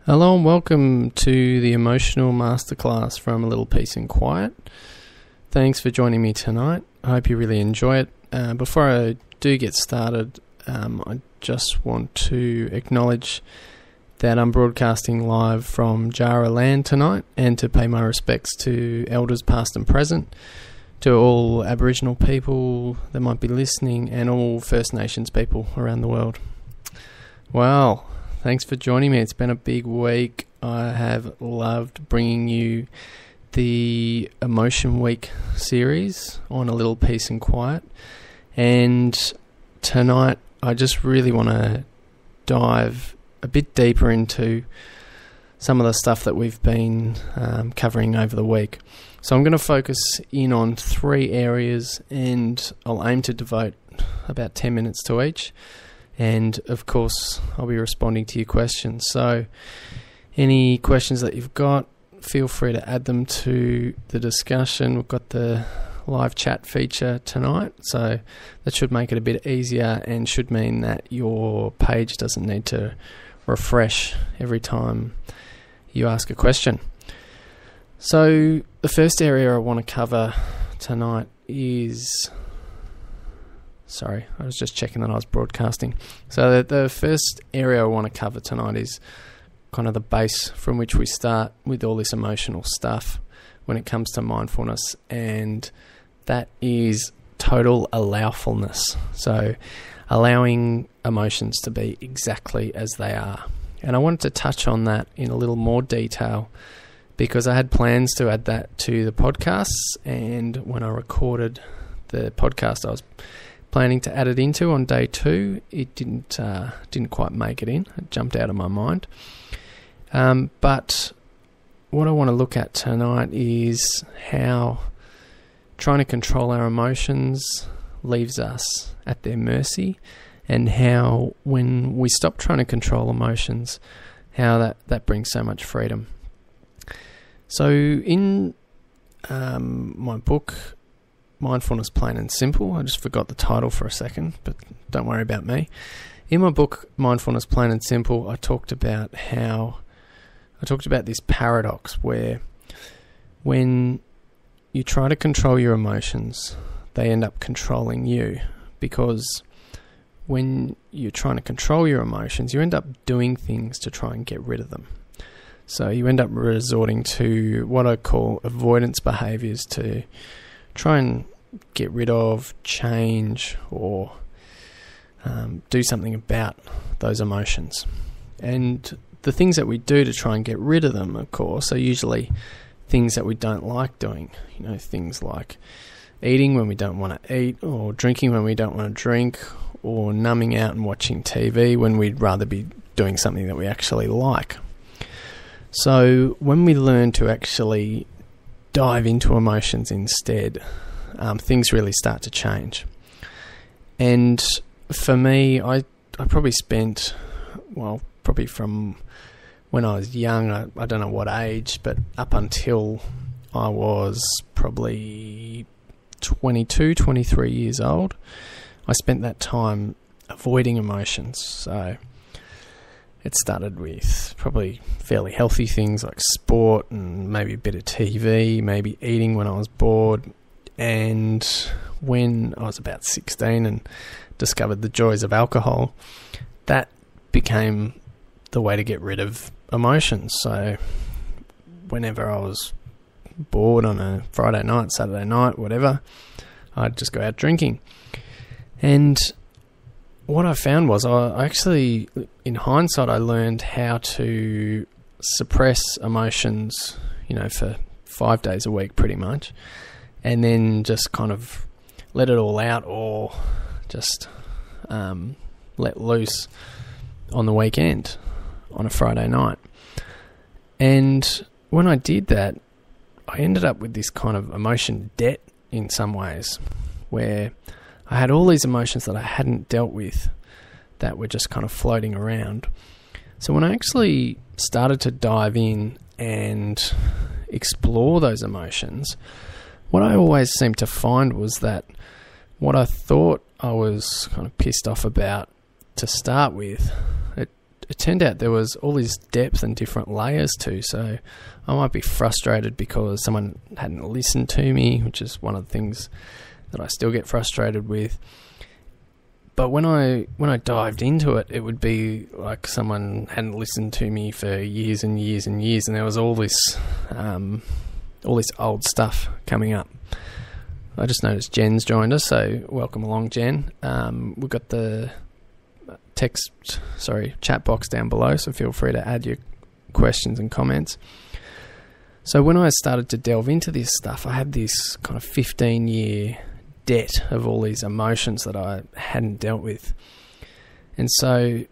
Hello and welcome to the Emotional Masterclass from A Little Peace and Quiet. Thanks for joining me tonight. I hope you really enjoy it. Before I do get started, I just want to acknowledge that I'm broadcasting live from Jara land tonight and to pay my respects to elders past and present, to all Aboriginal people that might be listening and all First Nations people around the world. Well, thanks for joining me. It's been a big week. I have loved bringing you the Emotion Week series on A Little Peace and Quiet. And tonight, I just really want to dive a bit deeper into some of the stuff that we've been covering over the week. So I'm going to focus in on 3 areas, and I'll aim to devote about 10 minutes to each. And of course, I'll be responding to your questions. So any questions that you've got, feel free to add them to the discussion. We've got the live chat feature tonight, so that should make it a bit easier and should mean that your page doesn't need to refresh every time you ask a question. So the first area I want to cover tonight is... Sorry, I was just checking that I was broadcasting. So the first area I want to cover tonight is kind of the base from which we start with all this emotional stuff when it comes to mindfulness, and that is total allowfulness. So allowing emotions to be exactly as they are. And I wanted to touch on that in a little more detail because I had plans to add that to the podcasts, and when I recorded the podcast I was planning to add it into on day 2, it didn't quite make it in. It jumped out of my mind. But what I want to look at tonight is how trying to control our emotions leaves us at their mercy, and how when we stop trying to control emotions, how that brings so much freedom. So in my book, Mindfulness Plain and Simple. I just forgot the title for a second, but don't worry about me. In my book, Mindfulness Plain and Simple, I talked about this paradox where when you try to control your emotions, they end up controlling you, because when you're trying to control your emotions, you end up doing things to try and get rid of them. So you end up resorting to what I call avoidance behaviours to try and get rid of, change, or do something about those emotions. And the things that we do to try and get rid of them, of course, are usually things that we don't like doing. You know, things like eating when we don't want to eat, or drinking when we don't want to drink, or numbing out and watching TV when we'd rather be doing something that we actually like. So when we learn to actually dive into emotions instead, things really start to change. And for me, I probably spent, probably from when I was young, I don't know what age, but up until I was probably 22, 23 years old, I spent that time avoiding emotions. So it started with probably fairly healthy things like sport and maybe a bit of TV, maybe eating when I was bored. And when I was about 16 and discovered the joys of alcohol, that became the way to get rid of emotions. So whenever I was bored on a Friday night, Saturday night, whatever, I'd just go out drinking. And what I found was I actually, in hindsight, I learned how to suppress emotions, for 5 days a week pretty much, and then just kind of let it all out, or just let loose on the weekend, on a Friday night. And when I did that, I ended up with this kind of emotion debt in some ways, where I had all these emotions that I hadn't dealt with that were just kind of floating around. So when I actually started to dive in and explore those emotions, what I always seemed to find was that what I thought I was kind of pissed off about to start with, it it turned out there was all this depth and different layers too. So I might be frustrated because someone hadn't listened to me, which is one of the things that I still get frustrated with. But when I dived into it, it would be like someone hadn't listened to me for years and years and years, and there was all this old stuff coming up. I just noticed Jen's joined us, so welcome along, Jen. We've got the chat box down below, so feel free to add your questions and comments. So when I started to delve into this stuff, I had this kind of 15-year debt of all these emotions that I hadn't dealt with. And so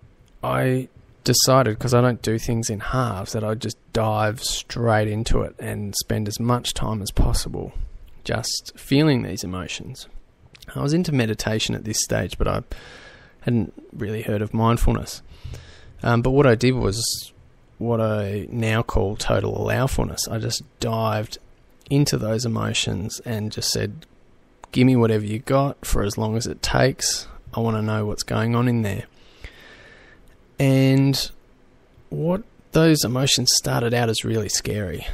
I decided, because I don't do things in halves, that I'd just dive straight into it and spend as much time as possible just feeling these emotions. I was into meditation at this stage, but I hadn't really heard of mindfulness. But what I did was what I now call total allowfulness. I just dived into those emotions and just said, give me whatever you got for as long as it takes. I want to know what's going on in there. And what those emotions started out as really scary,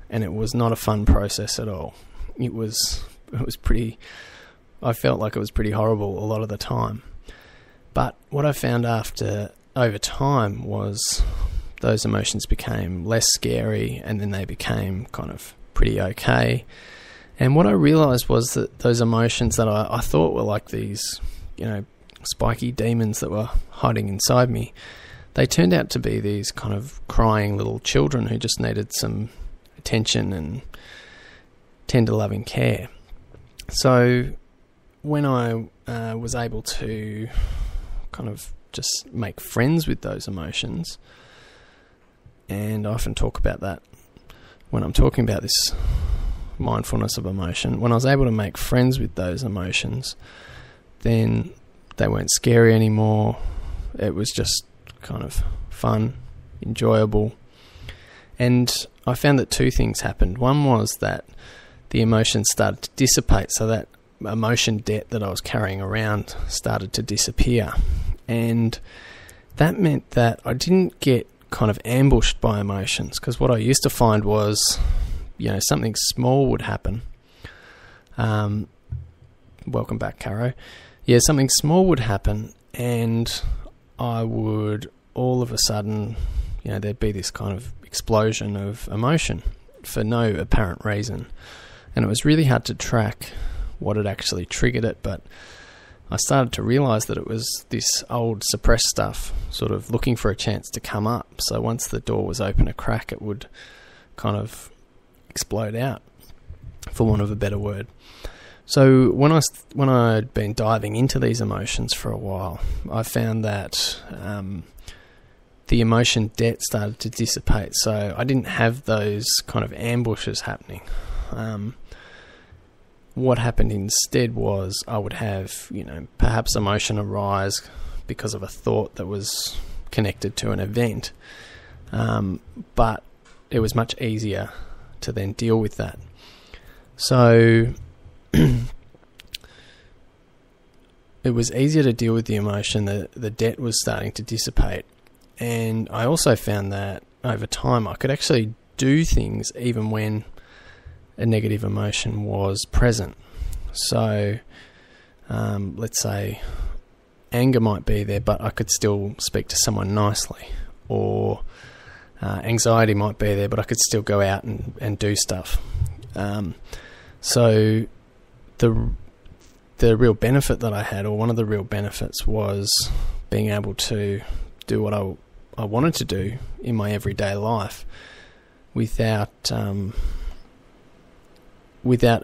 and it was not a fun process at all. It was pretty, I felt like it was pretty horrible a lot of the time. But what I found over time was those emotions became less scary, and then they became kind of pretty okay. And what I realised was that those emotions that I thought were like these, spiky demons that were hiding inside me, they turned out to be these kind of crying little children who just needed some attention and tender loving care. So when I was able to kind of just make friends with those emotions, and I often talk about that when I'm talking about this mindfulness of emotion, when I was able to make friends with those emotions, then they weren't scary anymore. It was just kind of fun, enjoyable. And I found that two things happened. One was that the emotions started to dissipate, so that emotion debt that I was carrying around started to disappear. And that meant that I didn't get kind of ambushed by emotions, because what I used to find was, something small would happen. Welcome back, Caro. Yeah, something small would happen, and I would all of a sudden, there'd be this kind of explosion of emotion for no apparent reason. And it was really hard to track what had actually triggered it, but I started to realise that it was this old suppressed stuff sort of looking for a chance to come up. So once the door was open a crack, it would kind of explode out, for want of a better word. So when I'd been diving into these emotions for a while, I found that the emotion debt started to dissipate. So I didn't have those kind of ambushes happening. What happened instead was I would have, perhaps emotion arise because of a thought that was connected to an event, but it was much easier to then deal with that. So it was easier to deal with the emotion. The debt was starting to dissipate, and I also found that over time I could actually do things even when a negative emotion was present. So let's say anger might be there, but I could still speak to someone nicely, or anxiety might be there, but I could still go out and do stuff. So the real benefit that I had, or one of the real benefits, was being able to do what I wanted to do in my everyday life without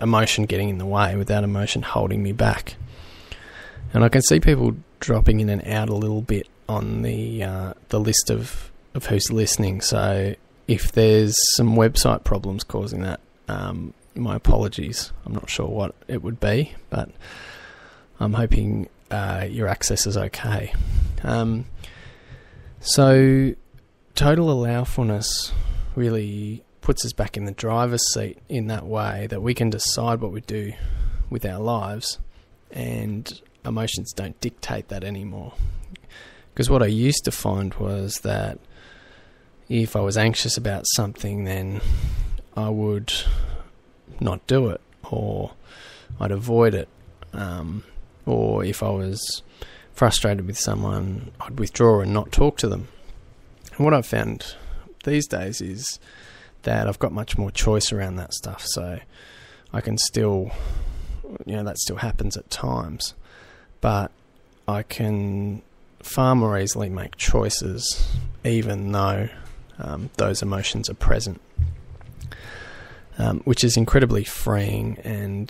emotion getting in the way, without emotion holding me back. And I can see people dropping in and out a little bit on the list of who's listening. So if there's some website problems causing that, my apologies. I'm not sure what it would be, but I'm hoping your access is okay. So total allowfulness really puts us back in the driver's seat in that way, that we can decide what we do with our lives, and emotions don't dictate that anymore. Because what I used to find was that if I was anxious about something, then I would not do it, or I'd avoid it. Or if I was frustrated with someone, I'd withdraw and not talk to them. And what I've found these days is that I've got much more choice around that stuff. So I can still, that still happens at times, but I can far more easily make choices even though those emotions are present, which is incredibly freeing and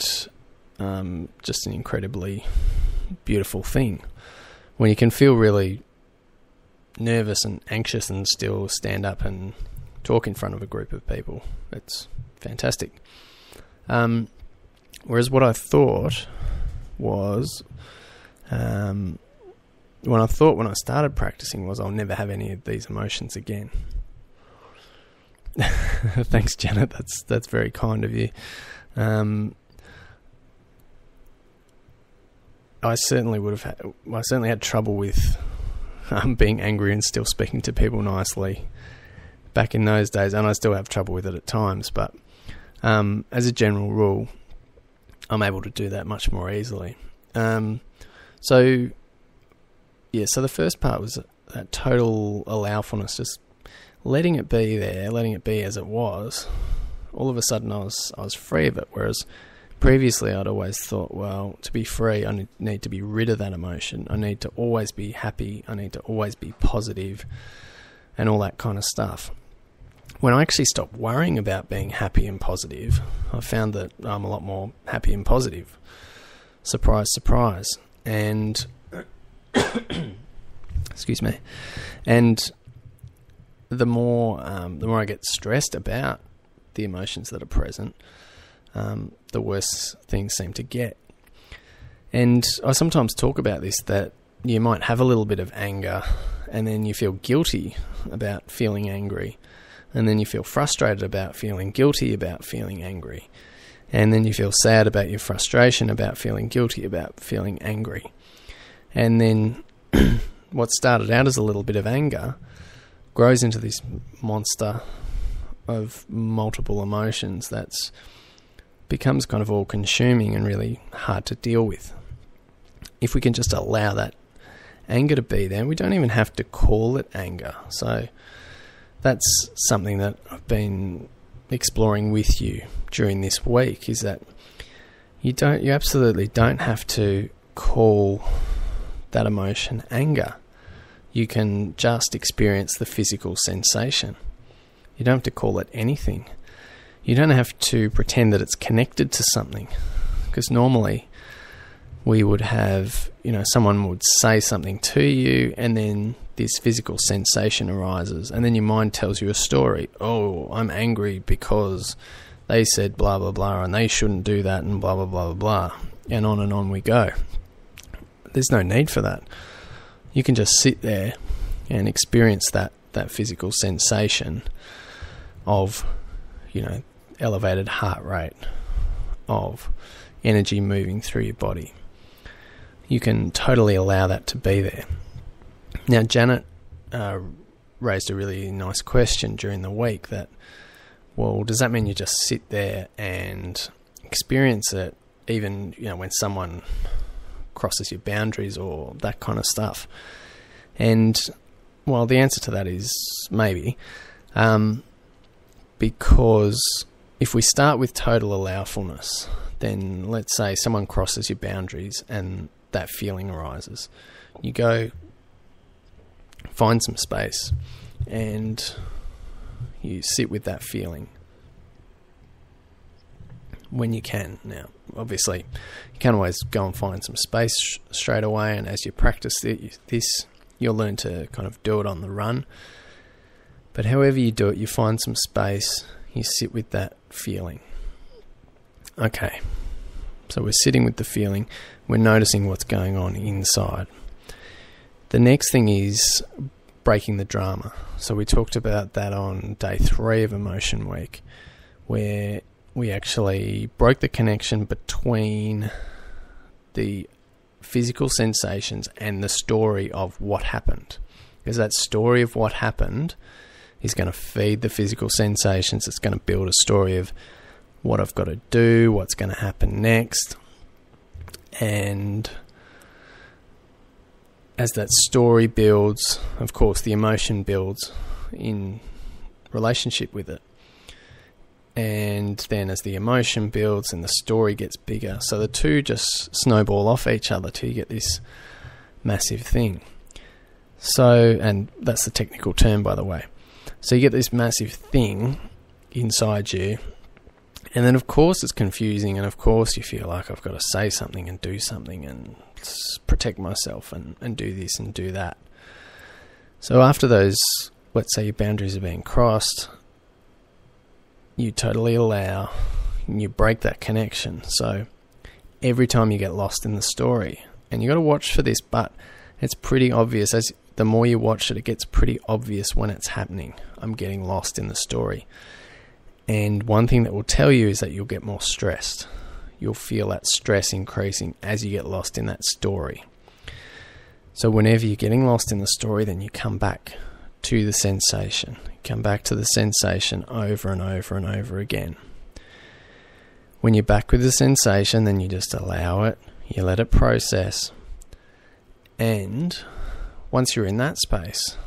just an incredibly beautiful thing. When you can feel really nervous and anxious and still stand up and talk in front of a group of people, it's fantastic. Whereas what I thought was, when I started practicing was I'll never have any of these emotions again. Thanks, Janet. That's very kind of you. I certainly had trouble with being angry and still speaking to people nicely back in those days, and I still have trouble with it at times. But as a general rule, I'm able to do that much more easily. So the first part was that total allowfulness, just letting it be there, letting it be as it was. All of a sudden I was free of it, whereas previously I'd always thought, well, to be free, I need to be rid of that emotion. I need to always be happy. I need to always be positive and all that kind of stuff. When I actually stopped worrying about being happy and positive, I found that I'm a lot more happy and positive. Surprise, surprise. And excuse me. And the more I get stressed about the emotions that are present, the worse things seem to get. And I sometimes talk about this, that you might have a little bit of anger and then you feel guilty about feeling angry, and then you feel frustrated about feeling guilty about feeling angry, and then you feel sad about your frustration about feeling guilty about feeling angry. And then what started out as a little bit of anger grows into this monster of multiple emotions that's becomes kind of all-consuming and really hard to deal with. If we can just allow that anger to be there, we don't even have to call it anger. So that's something that I've been exploring with you during this week, is that you absolutely don't have to call that emotion anger. You can just experience the physical sensation. You don't have to call it anything. You don't have to pretend that it's connected to something, because normally we would have, someone would say something to you and then this physical sensation arises, and then your mind tells you a story. Oh, I'm angry because they said blah, blah, blah, and they shouldn't do that, and blah, blah, blah, blah, blah, and on we go. There's no need for that. You can just sit there and experience that physical sensation of, elevated heart rate, of energy moving through your body. You can totally allow that to be there. Now, Janet raised a really nice question during the week that, well, does that mean you just sit there and experience it even, when someone crosses your boundaries or that kind of stuff? And, well, the answer to that is maybe, because if we start with total allowfulness, then let's say someone crosses your boundaries and that feeling arises. You go find some space and you sit with that feeling when you can. Now, obviously, you can't always go and find some space straight away, and as you practice this, you'll learn to kind of do it on the run. But however you do it, you find some space, you sit with that feeling. Okay, so we're sitting with the feeling, we're noticing what's going on inside. The next thing is breaking the drama. So we talked about that on day 3 of Emotion Week, where we actually broke the connection between the physical sensations and the story of what happened. Because that story of what happened is going to feed the physical sensations. It's going to build a story of what I've got to do, what's going to happen next. And as that story builds, of course, the emotion builds in relationship with it. And then as the emotion builds and the story gets bigger, so the two just snowball off each other till you get this massive thing. So, and that's the technical term, by the way. So you get this massive thing inside you, and then of course it's confusing, and of course you feel like I've got to say something and do something and protect myself and do this and do that. So after those, let's say your boundaries are being crossed, you totally allow, and you break that connection. So every time you get lost in the story, and you got to watch for this, but it's pretty obvious. As the more you watch it, it gets pretty obvious when it's happening. I'm getting lost in the story. And one thing that will tell you is that you'll get more stressed. You'll feel that stress increasing as you get lost in that story. So whenever you're getting lost in the story, then you come back to the sensation. Come back to the sensation over and over and over again. When you're back with the sensation, then you just allow it. You let it process. And once you're in that space,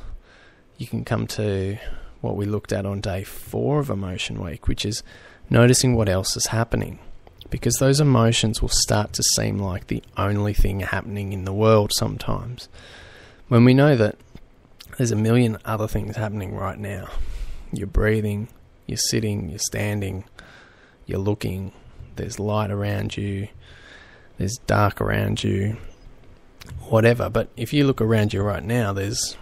you can come to what we looked at on day 4 of Emotion Week, which is noticing what else is happening. Because those emotions will start to seem like the only thing happening in the world sometimes. When we know that there's a million other things happening right now. You're breathing, you're sitting, you're standing, you're looking, there's light around you, there's dark around you, whatever. But if you look around you right now, there's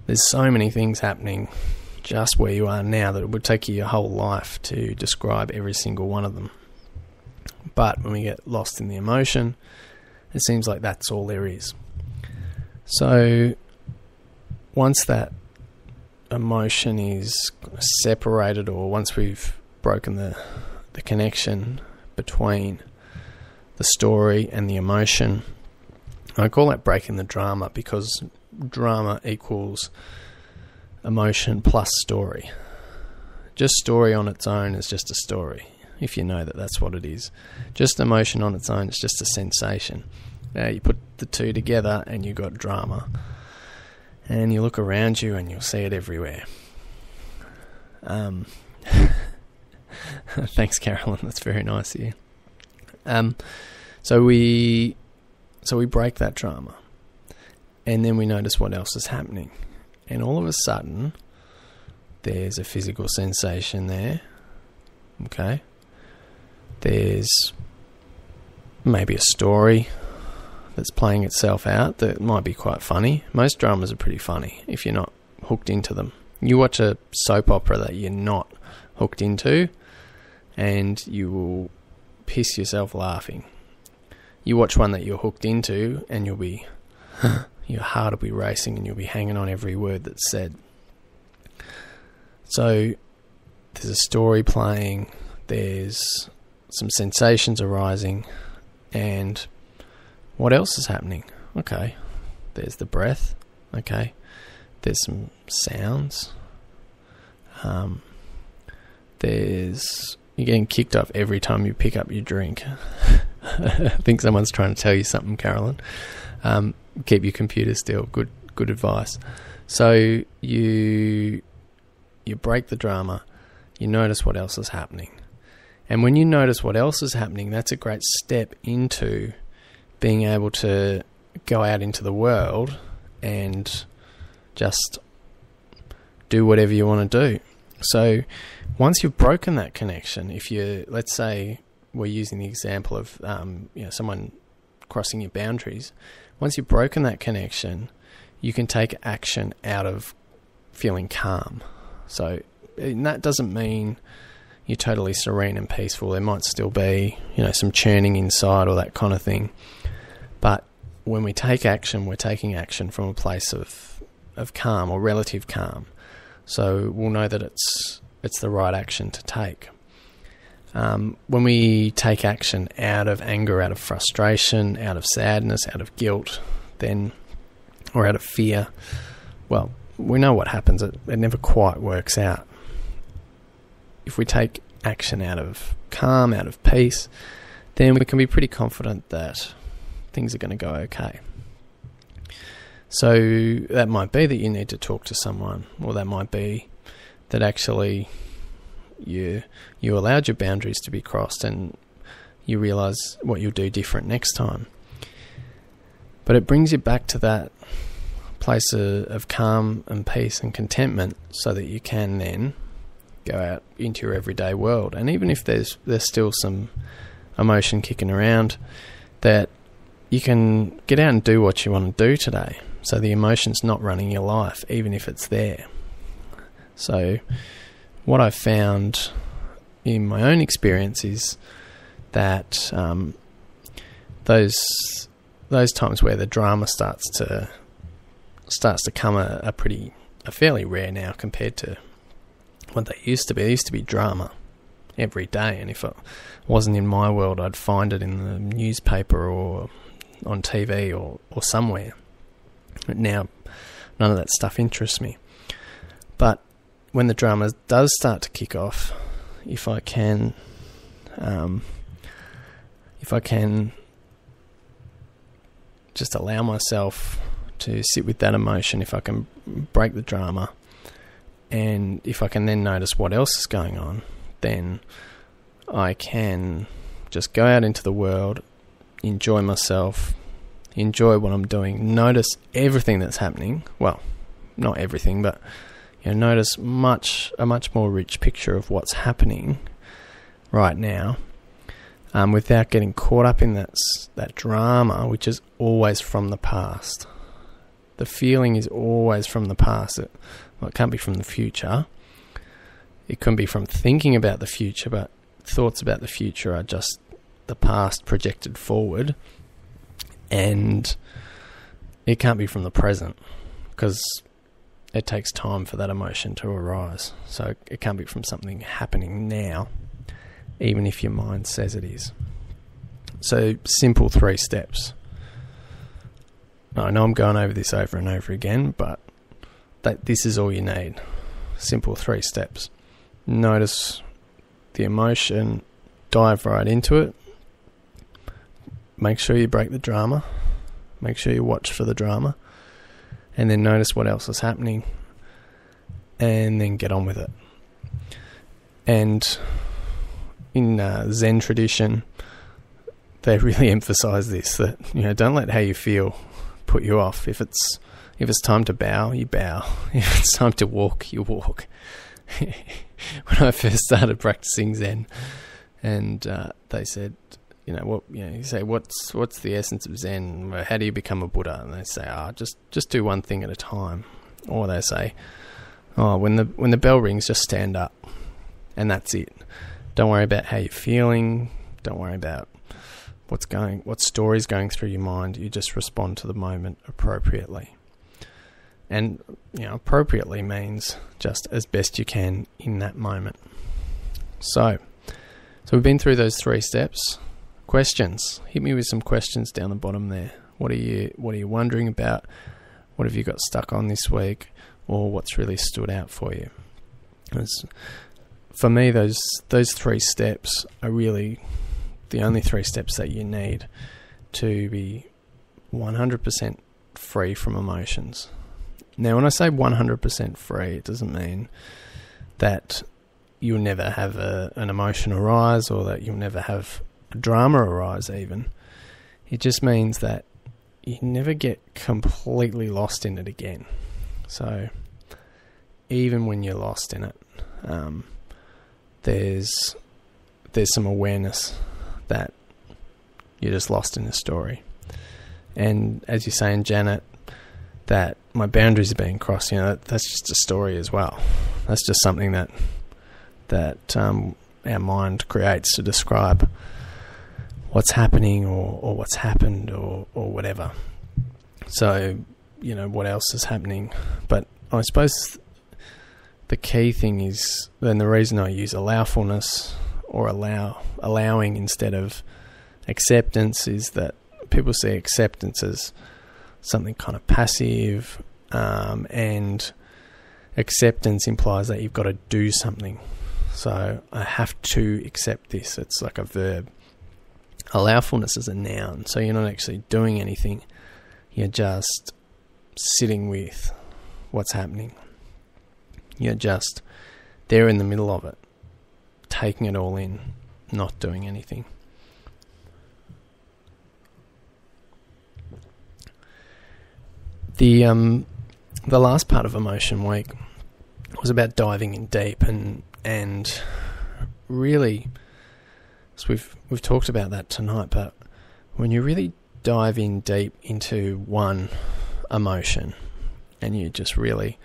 so many things happening just where you are now that it would take you your whole life to describe every single one of them. But when we get lost in the emotion, it seems like that's all there is. So once that emotion is separated, or once we've broken the connection between the story and the emotion, I call that breaking the drama, because drama equals emotion plus story. Just story on its own is just a story, if you know that that's what it is. Just emotion on its own is just a sensation. Now you put the two together and you've got drama. And you look around you and you'll see it everywhere. Thanks, Carolyn. That's very nice of you. So we break that drama. And then we notice what else is happening. And all of a sudden, there's a physical sensation there. Okay? There's maybe a story that's playing itself out that might be quite funny. Most dramas are pretty funny if you're not hooked into them. You watch a soap opera that you're not hooked into, and you will piss yourself laughing. You watch one that you're hooked into, and your heart will be racing, and you'll be hanging on every word that's said. So there's a story playing, there's some sensations arising, and what else is happening? Okay, there's the breath. Okay, there's some sounds. You're getting kicked off every time you pick up your drink. I think someone's trying to tell you something, Carolyn. Keep your computer still. Good advice. So you break the drama. You notice what else is happening, and when you notice what else is happening, that's a great step into being able to go out into the world and just do whatever you want to do. So once you've broken that connection, if you, let's say we're using the example of someone crossing your boundaries, once you've broken that connection, you can take action out of feeling calm. So and that doesn't mean you're totally serene and peaceful. There might still be, some churning inside or that kind of thing. But when we take action, we're taking action from a place of calm or relative calm. So we'll know that it's the right action to take. When we take action out of anger, out of frustration, out of sadness, out of guilt, or out of fear, well, we know what happens. It never quite works out. If we take action out of calm, out of peace, then we can be pretty confident that things are going to go okay. So that might be that you need to talk to someone, or that might be that actually you allowed your boundaries to be crossed and you realise what you'll do different next time. But it brings you back to that place of calm and peace and contentment, so that you can then go out into your everyday world. And even if there's still some emotion kicking around, that you can get out and do what you want to do today. So the emotion's not running your life, even if it's there. So what I've found in my own experience is that those times where the drama starts to come a fairly rare now compared to what they used to be. There used to be drama every day, and if it wasn't in my world, I'd find it in the newspaper or on TV or somewhere. But now none of that stuff interests me. But when the drama does start to kick off, if I can just allow myself to sit with that emotion, if I can break the drama, and if I can then notice what else is going on, then I can just go out into the world, enjoy myself, enjoy what I'm doing, notice everything that's happening. Well, not everything, but notice a much more rich picture of what's happening right now, without getting caught up in that drama, which is always from the past. The feeling is always from the past. It can't be from the future. It can be from thinking about the future, but thoughts about the future are just the past projected forward. And it can't be from the present, because it takes time for that emotion to arise. So it can't be from something happening now, even if your mind says it is. So simple 3 steps. I know I'm going over this over and over again, but this is all you need. Simple 3 steps. Notice the emotion, dive right into it. Make sure you break the drama. Make sure you watch for the drama. And then notice what else is happening. And then get on with it. And in Zen tradition, they really emphasize this, that don't let how you feel put you off. If it's time to bow, you bow. If it's time to walk, you walk. When I first started practicing Zen, and they said, you say, what's the essence of Zen? How do you become a Buddha? And they say, just do one thing at a time. Or they say, when the bell rings, just stand up, and that's it. Don't worry about how you're feeling. Don't worry about what story's going through your mind. You just respond to the moment appropriately. And appropriately means just as best you can in that moment. So we've been through those 3 steps. Questions. Hit me with some questions down the bottom there. What are you wondering about? What have you got stuck on this week? Or what's really stood out for you? For me, those 3 steps are really the only 3 steps that you need to be 100% free from emotions. Now, when I say 100% free, it doesn't mean that you'll never have an emotion arise, or that you'll never have a drama arise even. It just means that you never get completely lost in it again. So even when you're lost in it, there's some awareness that you're just lost in the story. And as you say in Janet, that my boundaries are being crossed, that's just a story as well. That's just something that our mind creates to describe what's happening or what's happened or whatever. So, what else is happening? But I suppose the key thing is, then the reason I use allowfulness or allowing instead of acceptance is that people see acceptance as something kind of passive, and acceptance implies that you've got to do something. So I have to accept this. It's like a verb. Allowfulness is a noun, so you're not actually doing anything. You're just sitting with what's happening. You're just there in the middle of it, taking it all in, not doing anything. The last part of Emotion Week was about diving in deep and really, so we've talked about that tonight, but when you really dive in deep into one emotion and you just really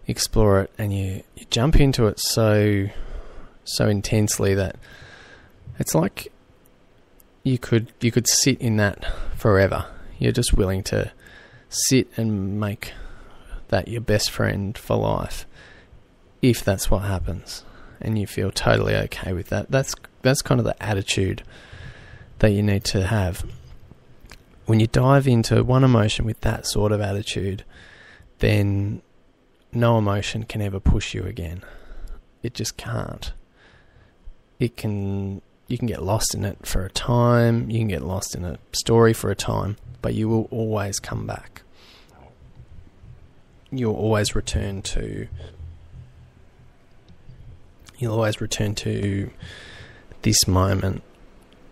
explore it and you jump into it so intensely that it's like you could sit in that forever. You're just willing to sit and make that your best friend for life, if that's what happens, and you feel totally okay with that. That's kind of the attitude that you need to have. When you dive into one emotion with that sort of attitude, then no emotion can ever push you again. It just can't. You can get lost in it for a time, you can get lost in a story for a time, but you will always come back. You'll always return to this moment,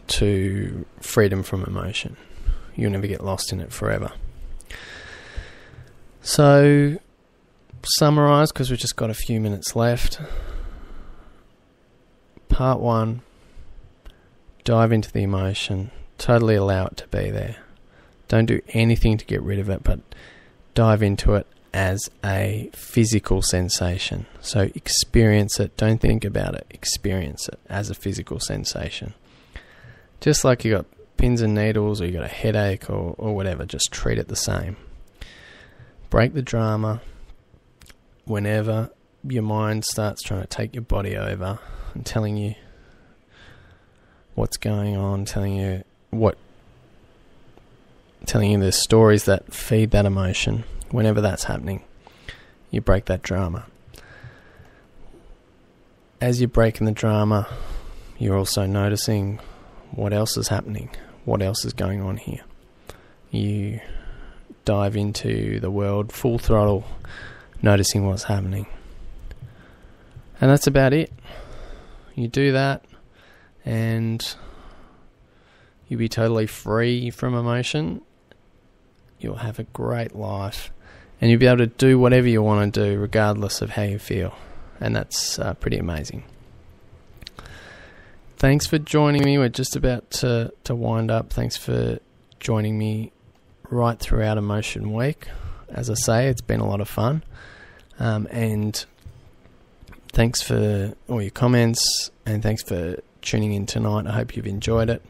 to freedom from emotion. You'll never get lost in it forever. So, summarise, because we've just got a few minutes left. Part 1, dive into the emotion, totally allow it to be there. Don't do anything to get rid of it, but dive into it as a physical sensation. So experience it, don't think about it, experience it as a physical sensation. Just like you got pins and needles, or you got a headache, or whatever, just treat it the same. Break the drama. Whenever your mind starts trying to take your body over and telling you what's going on, telling you the stories that feed that emotion, whenever that's happening, you break that drama. As you're breaking the drama, you're also noticing what else is happening, what else is going on here. You dive into the world full throttle, noticing what's happening. And that's about it. You do that and you'll be totally free from emotion. You'll have a great life and you'll be able to do whatever you want to do regardless of how you feel. And that's pretty amazing. Thanks for joining me. We're just about to wind up. Thanks for joining me right throughout Emotion Week. As I say, it's been a lot of fun. And thanks for all your comments and thanks for tuning in tonight. I hope you've enjoyed it.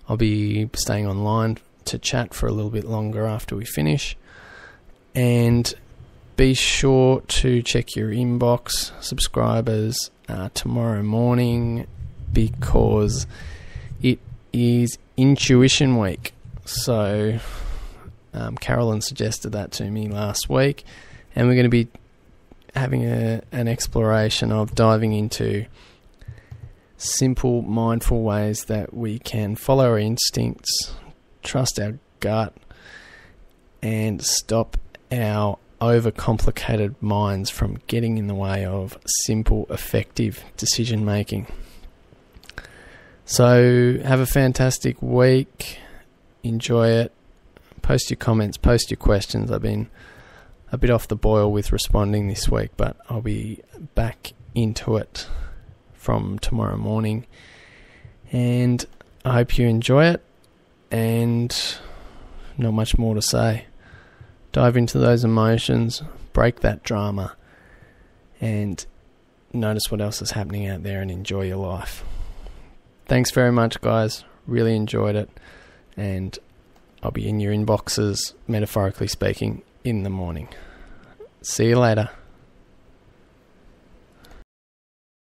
I'll be staying online to chat for a little bit longer after we finish. And be sure to check your inbox, subscribers, tomorrow morning, because it is Intuition Week. So Carolyn suggested that to me last week, and we're going to be having an exploration of diving into simple, mindful ways that we can follow our instincts, trust our gut, and stop our overcomplicated minds from getting in the way of simple, effective decision making. So have a fantastic week. Enjoy it. Post your comments, post your questions. I've been a bit off the boil with responding this week, but I'll be back into it from tomorrow morning. And I hope you enjoy it. And not much more to say. Dive into those emotions, break that drama, and notice what else is happening out there and enjoy your life. Thanks very much, guys. Really enjoyed it. And I'll be in your inboxes, metaphorically speaking, in the morning. See you later.